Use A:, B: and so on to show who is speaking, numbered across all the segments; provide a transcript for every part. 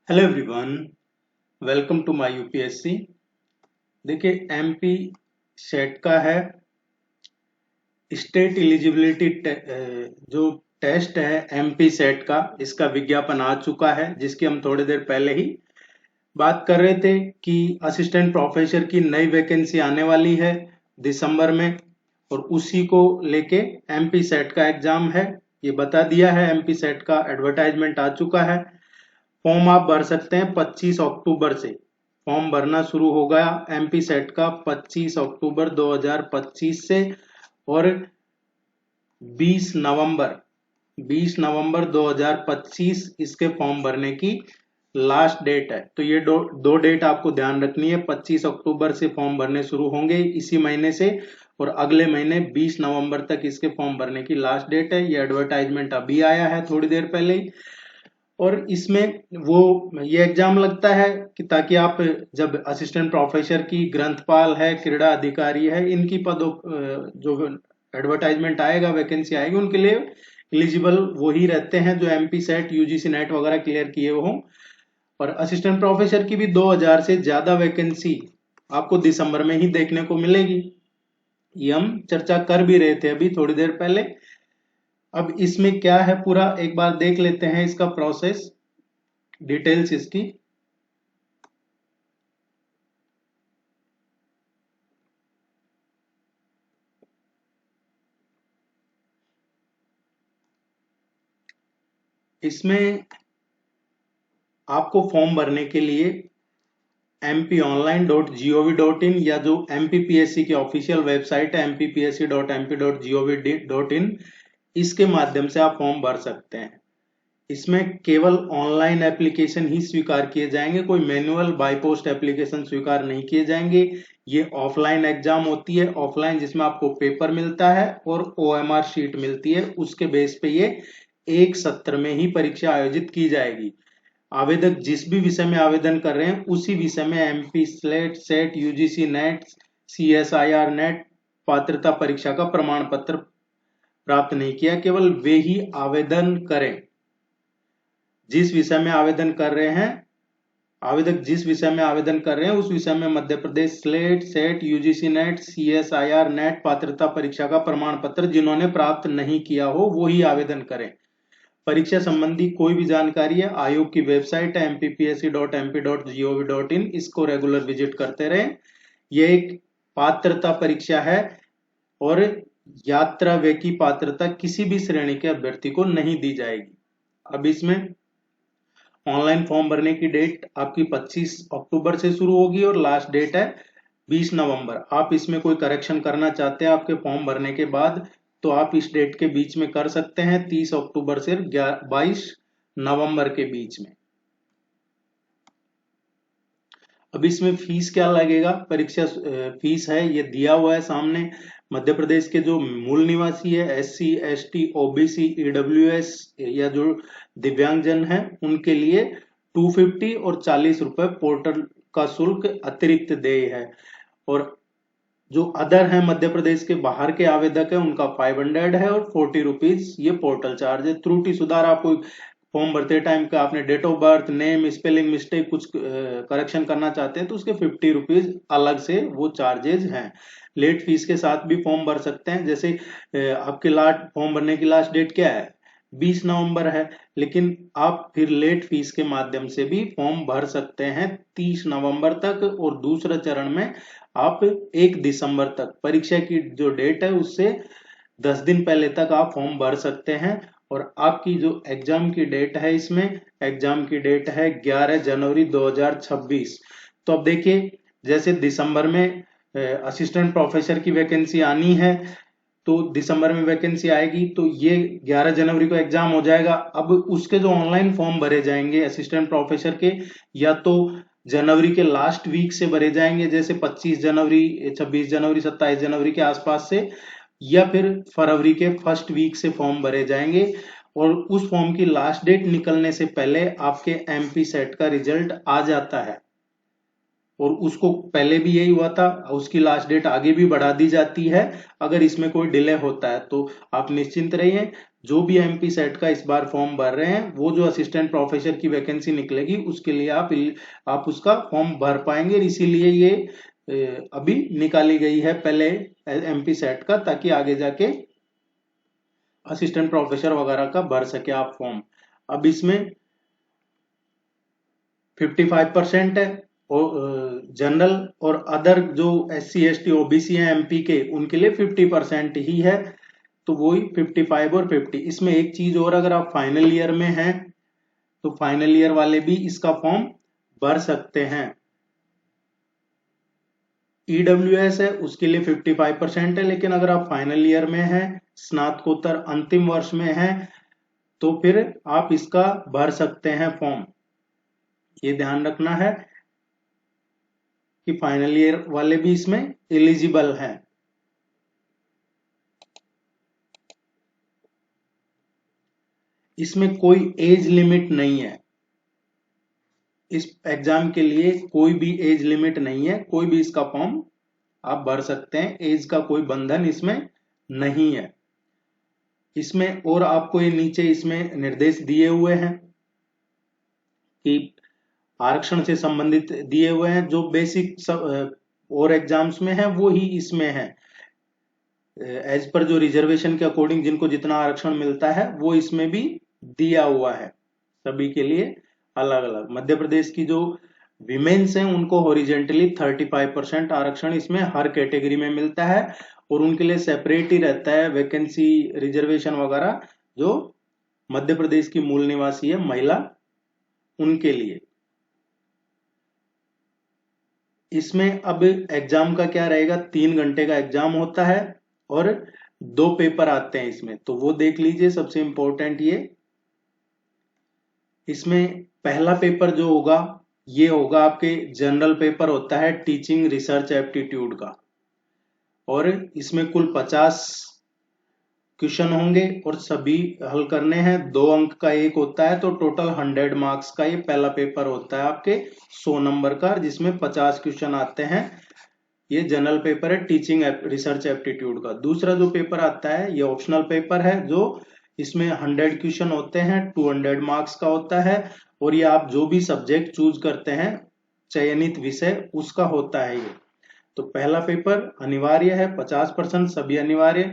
A: Hello everyone, welcome to my UPSC. देखिए, MP SET का है स्टेट एलिजिबिलिटी जो टेस्ट है एमपी सेट का, इसका विज्ञापन आ चुका है, जिसकी हम थोड़ी देर पहले ही बात कर रहे थे कि असिस्टेंट प्रोफेसर की नई वैकेंसी आने वाली है दिसंबर में, और उसी को लेके एमपी सेट का एग्जाम है। ये बता दिया है, एमपी सेट का एडवर्टाइजमेंट आ चुका है। फॉर्म आप भर सकते हैं 25 अक्टूबर से। फॉर्म भरना शुरू होगा एमपी सेट का 25 अक्टूबर 2025 से, और 20 नवंबर 20 नवंबर 2025 इसके फॉर्म भरने की लास्ट डेट है। तो ये दो डेट आपको ध्यान रखनी है। 25 अक्टूबर से फॉर्म भरने शुरू होंगे इसी महीने से, और अगले महीने 20 नवंबर तक इसके फॉर्म भरने की लास्ट डेट है। ये एडवर्टाइजमेंट अभी आया है थोड़ी देर पहले ही। और इसमें वो ये एग्जाम लगता है कि ताकि आप जब असिस्टेंट प्रोफेसर की, ग्रंथपाल है, क्रीड़ा अधिकारी है, इनकी पदों जो एडवर्टाइजमेंट आएगा, वैकेंसी आएगी, उनके लिए एलिजिबल वो ही रहते हैं जो एमपी सेट, यूजीसी नेट वगैरह क्लियर किए हों। और असिस्टेंट प्रोफेसर की भी 2000 से ज्यादा वैकेंसी आपको दिसंबर में ही देखने को मिलेगी। ये हम चर्चा कर भी रहे थे अभी थोड़ी देर पहले। अब इसमें क्या है पूरा एक बार देख लेते हैं, इसका प्रोसेस, डिटेल्स इसकी। इसमें आपको फॉर्म भरने के लिए mpionline.gov.in या जो MPPSC की ऑफिशियल वेबसाइट है mppsc.mp.gov.in, इसके माध्यम से आप फॉर्म भर सकते हैं। इसमें केवल ऑनलाइन एप्लीकेशन ही स्वीकार किए जाएंगे, कोई मैनुअल बाय पोस्ट एप्लीकेशन स्वीकार नहीं किए जाएंगे। ये ऑफलाइन एग्जाम होती है, ऑफलाइन, जिसमें आपको पेपर मिलता है और OMR शीट मिलती है। उसके बेस पे ये एक सत्र में ही परीक्षा आयोजित की जाएगी। आवेदक जिस भी विषय में आवेदन कर रहे हैं उसी विषय में MP slate, SET, UGC NET, CSIR NET पात्रता परीक्षा का प्रमाण पत्र प्राप्त नहीं किया, केवल वे ही आवेदन करें। जिस विषय में आवेदन कर रहे हैं, आवेदक जिस विषय में आवेदन कर रहे हैं उस विषय में Madhya Pradesh SLET, SET, UGC NET, CSIR NET पात्रता परीक्षा का प्रमाण पत्र जिन्होंने प्राप्त नहीं किया हो वो ही आवेदन करें। परीक्षा संबंधी कोई भी जानकारी है, आयोग की वेबसाइट है mppsc.mp.gov.in, इसको रेगुलर विजिट करते रहें। यह एक पात्रता परीक्षा है और यात्रा व्यय की पात्रता किसी भी श्रेणी के अभ्यर्थी को नहीं दी जाएगी। अब इसमें ऑनलाइन फॉर्म भरने की डेट आपकी 25 अक्टूबर से शुरू होगी और लास्ट डेट है 20 नवंबर। आप इसमें कोई करेक्शन करना चाहते हैं आपके फॉर्म भरने के बाद, तो आप इस डेट के बीच में कर सकते हैं, 30 अक्टूबर से 22 नवंबर के बीच में। अब इसमें फीस क्या लगेगा, परीक्षा फीस है ये दिया हुआ है सामने। मध्य प्रदेश के जो मूल निवासी है, SC ST OBC EWS या जो दिव्यांगजन है, उनके लिए 250 और 40 रुपए पोर्टल का शुल्क अतिरिक्त देय है। और जो अदर है, मध्य प्रदेश के बाहर के आवेदक है, उनका 500 है और 40 रुपीज ये पोर्टल चार्ज है। त्रुटि सुधार, आपको फॉर्म भरते टाइम का आपने date of birth, name, spelling mistake कुछ करेक्शन करना चाहते हैं तो उसके 50 रुपीज अलग से वो चार्जेज हैं। लेट फीस के साथ भी फॉर्म भर सकते हैं। जैसे आपके लास्ट फॉर्म भरने की लास्ट डेट क्या है, 20 नवंबर है, लेकिन आप फिर लेट फीस के माध्यम से भी फॉर्म भर सकते हैं 30 नवंबर तक, और दूसरा चरण में आप 1 दिसंबर तक, परीक्षा की जो डेट है उससे 10 दिन पहले तक आप फॉर्म भर सकते हैं। और आपकी जो एग्जाम की डेट है, इसमें एग्जाम की डेट है 11 जनवरी 2026। तो अब देखिए, जैसे दिसंबर में असिस्टेंट प्रोफेसर की वैकेंसी आनी है, तो दिसंबर में वैकेंसी आएगी, तो ये 11 जनवरी को एग्जाम हो जाएगा। अब उसके जो ऑनलाइन फॉर्म भरे जाएंगे असिस्टेंट प्रोफेसर के, या तो जनवरी के लास्ट वीक से भरे जाएंगे, जैसे 25 जनवरी, 26 जनवरी, 27 जनवरी के आसपास से, या फिर फरवरी के फर्स्ट वीक से फॉर्म भरे जाएंगे। और उस फॉर्म की लास्ट डेट निकलने से पहले आपके एमपी सेट का रिजल्ट आ जाता है। और उसको पहले भी यही हुआ था, उसकी लास्ट डेट आगे भी बढ़ा दी जाती है अगर इसमें कोई डिले होता है। तो आप निश्चिंत रहिए, जो भी एमपी सेट का इस बार फॉर्म भर रहे हैं, वो जो असिस्टेंट प्रोफेसर की वैकेंसी निकलेगी उसके लिए आप उसका फॉर्म भर पाएंगे। इसीलिए ये अभी निकाली गई है पहले एमपी सेट का, ताकि आगे जाके असिस्टेंट प्रोफेसर वगैरह का भर सके आप फॉर्म। अब इसमें 55% है, और जनरल और अदर जो SC ST OBC हैं एमपी के, उनके लिए 50% ही है। तो वही 55 और 50। इसमें एक चीज और, अगर आप फाइनल ईयर में हैं तो फाइनल ईयर वाले भी इसका फॉर्म भर सकते हैं। EWS है उसके लिए 55% है, लेकिन अगर आप फाइनल ईयर में हैं, स्नातकोत्तर अंतिम वर्ष में हैं, तो फिर आप इसका भर सकते हैं फॉर्म। ये ध्यान रखना है कि फाइनल ईयर वाले भी इसमें एलिजिबल हैं। इसमें कोई एज लिमिट नहीं है, इस एग्जाम के लिए कोई भी एज लिमिट नहीं है, कोई भी इसका फॉर्म आप भर सकते हैं, एज का कोई बंधन इसमें नहीं है। इसमें और आपको ये नीचे इसमें निर्देश दिए हुए हैं कि आरक्षण से संबंधित दिए हुए हैं, जो बेसिक सब और एग्जाम्स में है वो ही इसमें है। एज पर जो रिजर्वेशन के अकॉर्डिंग जिनको जितना आरक्षण मिलता है वो इसमें भी दिया हुआ है, सभी के लिए अलग अलग। मध्य प्रदेश की जो विमेन्स हैं उनको हॉरिजेंटली 35% आरक्षण इसमें हर कैटेगरी में मिलता है, और उनके लिए सेपरेट ही रहता है वैकेंसी रिजर्वेशन वगैरह, जो मध्य प्रदेश की मूल निवासी है महिला, उनके लिए। इसमें अब एग्जाम का क्या रहेगा, 3 घंटे का एग्जाम होता है और 2 पेपर आते हैं इसमें, तो वो देख लीजिए। सबसे इंपॉर्टेंट इसमें पहला पेपर जो होगा ये होगा आपके जनरल पेपर होता है टीचिंग रिसर्च एप्टीट्यूड का, और इसमें कुल 50 क्वेश्चन होंगे और सभी हल करने हैं। 2 अंक का एक होता है, तो टोटल 100 मार्क्स का ये पहला पेपर होता है आपके 100 नंबर का, जिसमें 50 क्वेश्चन आते हैं। ये जनरल पेपर है टीचिंग रिसर्च एप्टीट्यूड का। दूसरा जो पेपर आता है ये ऑप्शनल पेपर है, जो इसमें 100 क्वेश्चन होते हैं, 200 मार्क्स का होता है, और ये आप जो भी सब्जेक्ट चूज करते हैं चयनित विषय, उसका होता है ये। तो पहला पेपर अनिवार्य है, 50% सभी अनिवार्य,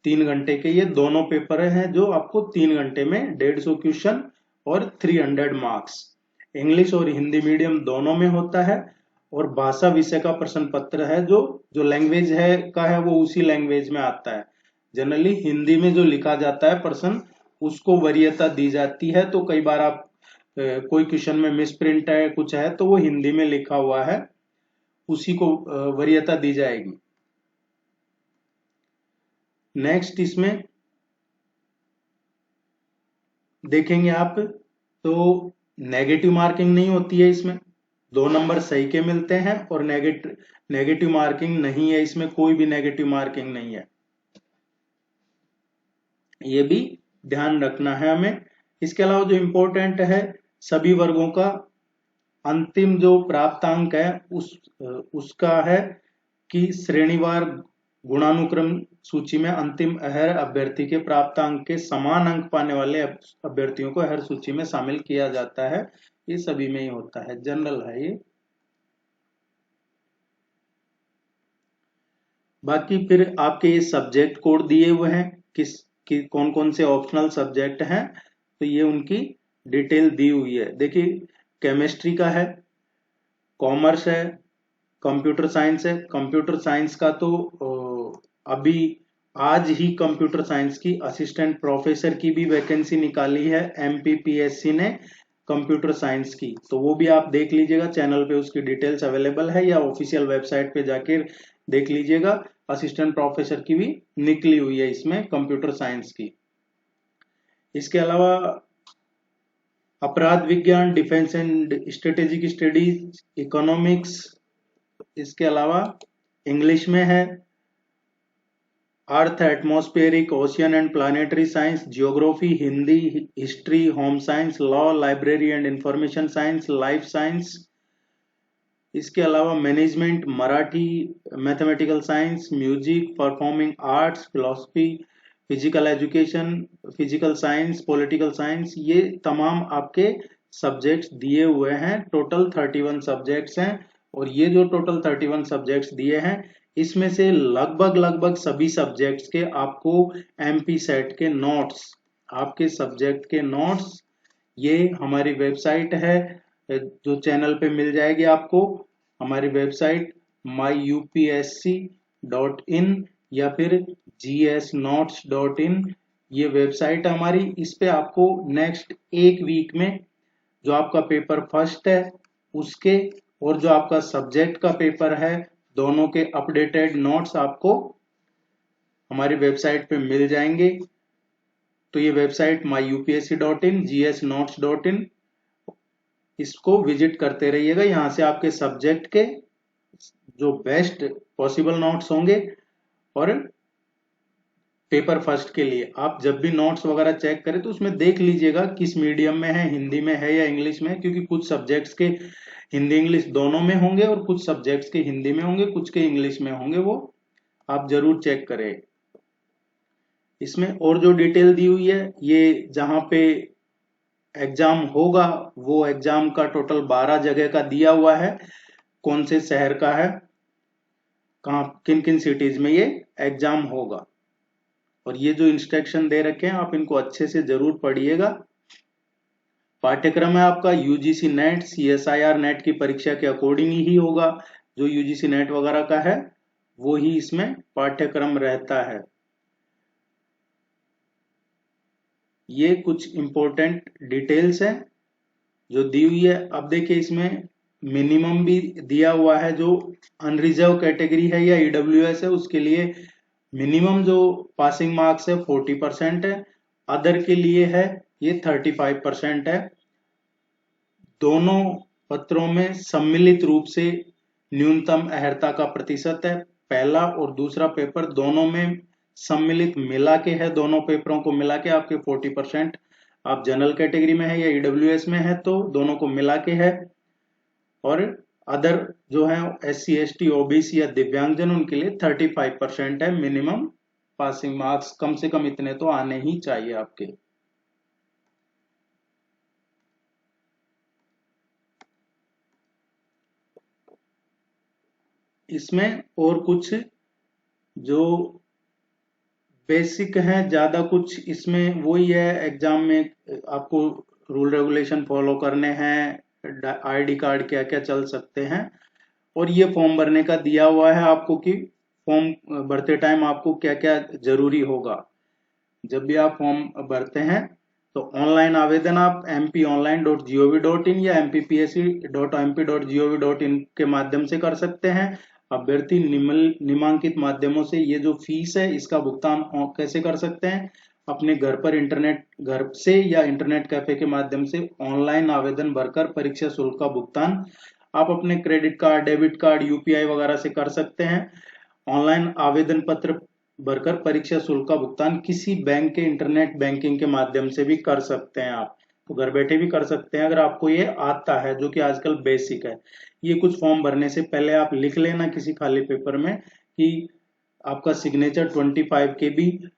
A: 3 घंटे के ये दोनों पेपर हैं, जो आपको 3 घंटे में 150 क्वेश्चन और 300 मार्क्स। इंग्लिश और हिंदी मीडियम दोनों में होता है, और भाषा विषय का प्रश्न पत्र है, जो जो लैंग्वेज है का है वो उसी लैंग्वेज में आता है। जनरली हिंदी में जो लिखा जाता है प्रश्न, उसको वरीयता दी जाती है। तो कई बार आप कोई क्वेश्चन में मिस प्रिंट है कुछ है, तो वो हिंदी में लिखा हुआ है, उसी को वरीयता दी जाएगी। नेक्स्ट इसमें देखेंगे आप, तो नेगेटिव मार्किंग नहीं होती है इसमें, 2 नंबर सही के मिलते हैं, और नेगेटिव मार्किंग नहीं है इसमें, कोई भी नेगेटिव मार्किंग नहीं है, ये भी ध्यान रखना है हमें। इसके अलावा जो इम्पोर्टेंट है, सभी वर्गों का अंतिम जो प्राप्तांक है उसका है कि श्रेणीवार गुणानुक्रम सूची में अंतिम हर अभ्यर्थी के प्राप्तांक के समान अंक पाने वाले अभ्यर्थियों को हर सूची में शामिल किया जाता है। ये सभी में ही होता है, जनरल है ये। बाकी फिर आपके ये सब्जेक्ट कोड दिए हुए हैं, कौन कौन से ऑप्शनल सब्जेक्ट हैं, तो ये उनकी डिटेल दी हुई है। देखिए, केमिस्ट्री का है, कॉमर्स है, कंप्यूटर साइंस है। कंप्यूटर साइंस का तो अभी आज ही कंप्यूटर साइंस की असिस्टेंट प्रोफेसर की भी वैकेंसी निकाली है MPPSC ने कंप्यूटर साइंस की, तो वो भी आप देख लीजिएगा, चैनल पे उसकी डिटेल्स अवेलेबल है, या ऑफिशियल वेबसाइट पे जाके देख लीजिएगा। असिस्टेंट प्रोफेसर की भी निकली हुई है इसमें कंप्यूटर साइंस की। इसके अलावा अपराध विज्ञान, defence and strategic studies, economics, इसके अलावा इंग्लिश में है earth, atmospheric, ocean and planetary science, geography, Hindi, history, home science, law, library and information science, life science, इसके अलावा management, Marathi, mathematical science, music, performing arts, philosophy, physical education, physical science, political science, ये तमाम आपके subjects दिए हुए हैं। Total 31 subjects हैं और ये जो टोटल 31 सब्जेक्ट्स दिए हैं इसमें से लगभग लगभग सभी सब्जेक्ट्स के आपको एमपी सेट के नोट्स, आपके सब्जेक्ट के नोट्स ये हमारी वेबसाइट है जो चैनल पे मिल जाएगी आपको। हमारी वेबसाइट myupsc.in या फिर gsnotes.in, ये वेबसाइट है हमारी। इस पे आपको नेक्स्ट एक वीक में जो आपका पेपर फर्स्ट है उसके और जो आपका सब्जेक्ट का पेपर है दोनों के अपडेटेड नोट्स आपको हमारी वेबसाइट पे मिल जाएंगे। तो ये वेबसाइट myupsc.in, gsnotes.in, इसको विजिट करते रहिएगा। यहाँ से आपके सब्जेक्ट के जो बेस्ट पॉसिबल नोट्स होंगे और पेपर फर्स्ट के लिए आप जब भी नोट्स वगैरह चेक करें तो उसमें देख लीजिएगा किस मीडियम में है, हिंदी में है या इंग्लिश में, क्योंकि कुछ सब्जेक्ट्स के हिंदी इंग्लिश दोनों में होंगे और कुछ सब्जेक्ट्स के हिंदी में होंगे, कुछ के इंग्लिश में होंगे, वो आप जरूर चेक करें। इसमें और जो डिटेल दी हुई है, ये जहां पे एग्जाम होगा वो एग्जाम का टोटल 12 जगह का दिया हुआ है, कौन से शहर का है, कहाँ किन किन सिटीज में ये एग्जाम होगा। और ये जो इंस्ट्रक्शन दे रखे हैं आप इनको अच्छे से जरूर पढ़िएगा। पाठ्यक्रम है आपका यूजीसी नेट, सीएसआईआर नेट की परीक्षा के अकॉर्डिंग ही होगा। जो यूजीसी नेट वगैरह का है वो ही इसमें पाठ्यक्रम रहता है। ये कुछ इंपॉर्टेंट डिटेल्स है जो दी हुई है। अब देखिए इसमें मिनिमम भी दिया हुआ है, जो अनरिजर्व कैटेगरी है या ईडब्ल्यूएस है उसके लिए मिनिमम जो पासिंग मार्क्स है 40% है, अदर के लिए है ये 35% है। दोनों पत्रों में सम्मिलित रूप से न्यूनतम अहर्ता का प्रतिशत है। पहला और दूसरा पेपर दोनों में सम्मिलित मिला के है, दोनों पेपरों को मिला के आपके 40%। आप जनरल कैटेगरी में है या ईडब्ल्यूएस में है तो दोनों को मिला के है। और अदर जो है SC ST OBC या दिव्यांगजन उनके लिए 35% है मिनिमम पासिंग मार्क्स। कम से कम इतने तो आने ही चाहिए आपके। इसमें और कुछ जो बेसिक है, ज्यादा कुछ इसमें वही है। एग्जाम में आपको रूल रेगुलेशन फॉलो करने हैं, आईडी कार्ड क्या क्या चल सकते हैं, और ये फॉर्म भरने का दिया हुआ है आपको कि फॉर्म भरते टाइम आपको क्या क्या जरूरी होगा। जब भी आप फॉर्म भरते हैं तो ऑनलाइन आवेदन आप mpionline.gov.in या mppsc.mp.gov.in के माध्यम से कर सकते हैं। अभ्यर्थी निम्नलिखित माध्यमों से ये जो फीस है इसका भुगतान कैसे कर सकते हैं, अपने घर पर घर से या इंटरनेट कैफे के माध्यम से ऑनलाइन आवेदन भरकर परीक्षा शुल्क का भुगतान आप अपने credit card, debit card, UPI वगैरह से कर सकते हैं। ऑनलाइन आवेदन पत्र भरकर परीक्षा शुल्क का भुगतान किसी बैंक के इंटरनेट बैंकिंग के माध्यम से भी कर सकते हैं। आप तो घर बैठे भी कर सकते हैं अगर आपको ये आता है, जो कि आजकल बेसिक है। ये कुछ फॉर्म भरने से पहले आप लिख लेना किसी खाली पेपर में कि आपका signature 25 KB,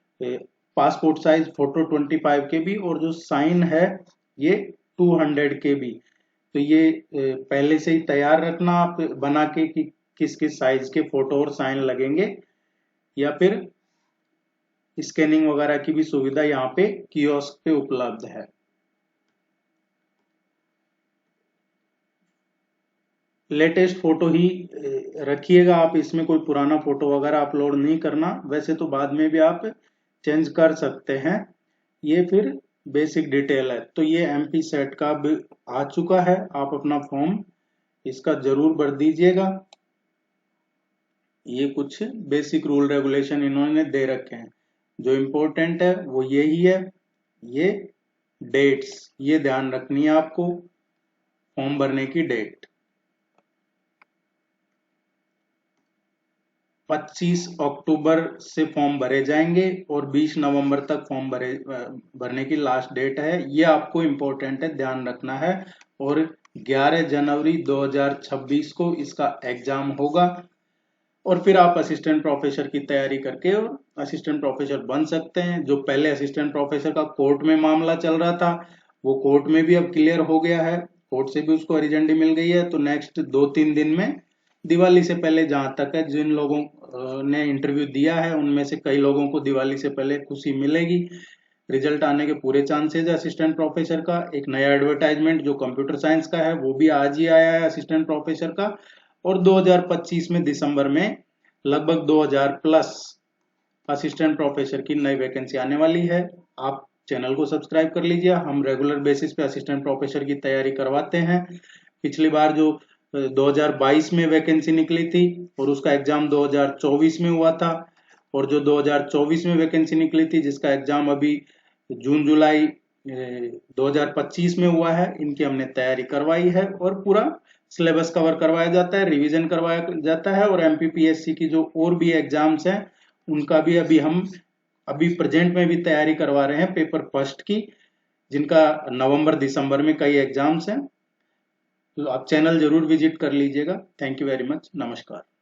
A: passport size photo 25 KB और जो साइन है ये 200 KB। तो ये पहले से ही तैयार रखना आप बना के कि किस किस साइज के फोटो और साइन लगेंगे, या फिर स्कैनिंग वगैरह की भी सुविधा यहाँ पे कियोस्क पे उपलब्ध है। लेटेस्ट फोटो ही रखिएगा आप, इसमें कोई पुराना फोटो वगैरह अपलोड नहीं करना। वैसे तो बाद में भी आप चेंज कर सकते हैं। ये फिर बेसिक डिटेल है। तो ये एमपी सेट का भी आ चुका है, आप अपना फॉर्म इसका जरूर भर दीजिएगा। ये कुछ बेसिक रूल रेगुलेशन इन्होंने दे रखे हैं। जो इम्पोर्टेंट है वो यही है, ये डेट्स ये ध्यान रखनी है आपको, फॉर्म भरने की डेट 25 अक्टूबर से फॉर्म भरे जाएंगे और 20 नवंबर तक फॉर्म भरने की लास्ट डेट है। ये आपको इम्पोर्टेंट है, ध्यान रखना है। और 11 जनवरी 2026 को इसका एग्जाम होगा। और फिर आप असिस्टेंट प्रोफेसर की तैयारी करके और असिस्टेंट प्रोफेसर बन सकते हैं। जो पहले असिस्टेंट प्रोफेसर का कोर्ट में मामला चल रहा था, वो कोर्ट में भी अब क्लियर हो गया है, कोर्ट से भी उसको हरी झंडी मिल गई है। तो नेक्स्ट 2-3 दिन में, दिवाली से पहले, जहां तक है, जिन लोगों ने इंटरव्यू दिया है उनमें से कई लोगों को दिवाली से पहले खुशी मिलेगी। रिजल्ट आने के पूरे चांसेस है असिस्टेंट प्रोफेसर का। एक नया एडवर्टाइजमेंट जो कंप्यूटर साइंस का है वो भी आज ही आया है असिस्टेंट प्रोफेसर का। और 2025 में दिसंबर में लगभग 2000 प्लस असिस्टेंट प्रोफेसर की नई वैकेंसी आने वाली है। आप चैनल को सब्सक्राइब कर लीजिए, हम रेगुलर बेसिस पे असिस्टेंट प्रोफेसर की तैयारी करवाते हैं। पिछली बार जो 2022 में वैकेंसी निकली थी और उसका एग्जाम 2024 में हुआ था, और जो 2024 में वैकेंसी निकली थी जिसका एग्जाम अभी जून जुलाई 2025 में हुआ है, इनकी हमने तैयारी करवाई है और पूरा सिलेबस कवर करवाया जाता है, रिवीजन करवाया जाता है। और एमपीपीएससी की जो और भी एग्जाम्स हैं उनका भी अभी प्रेजेंट में भी तैयारी करवा रहे हैं पेपर फर्स्ट की, जिनका नवंबर दिसंबर में कई एग्जाम्स हैं। तो आप चैनल जरूर विजिट कर लीजिएगा। Thank you very much. नमस्कार।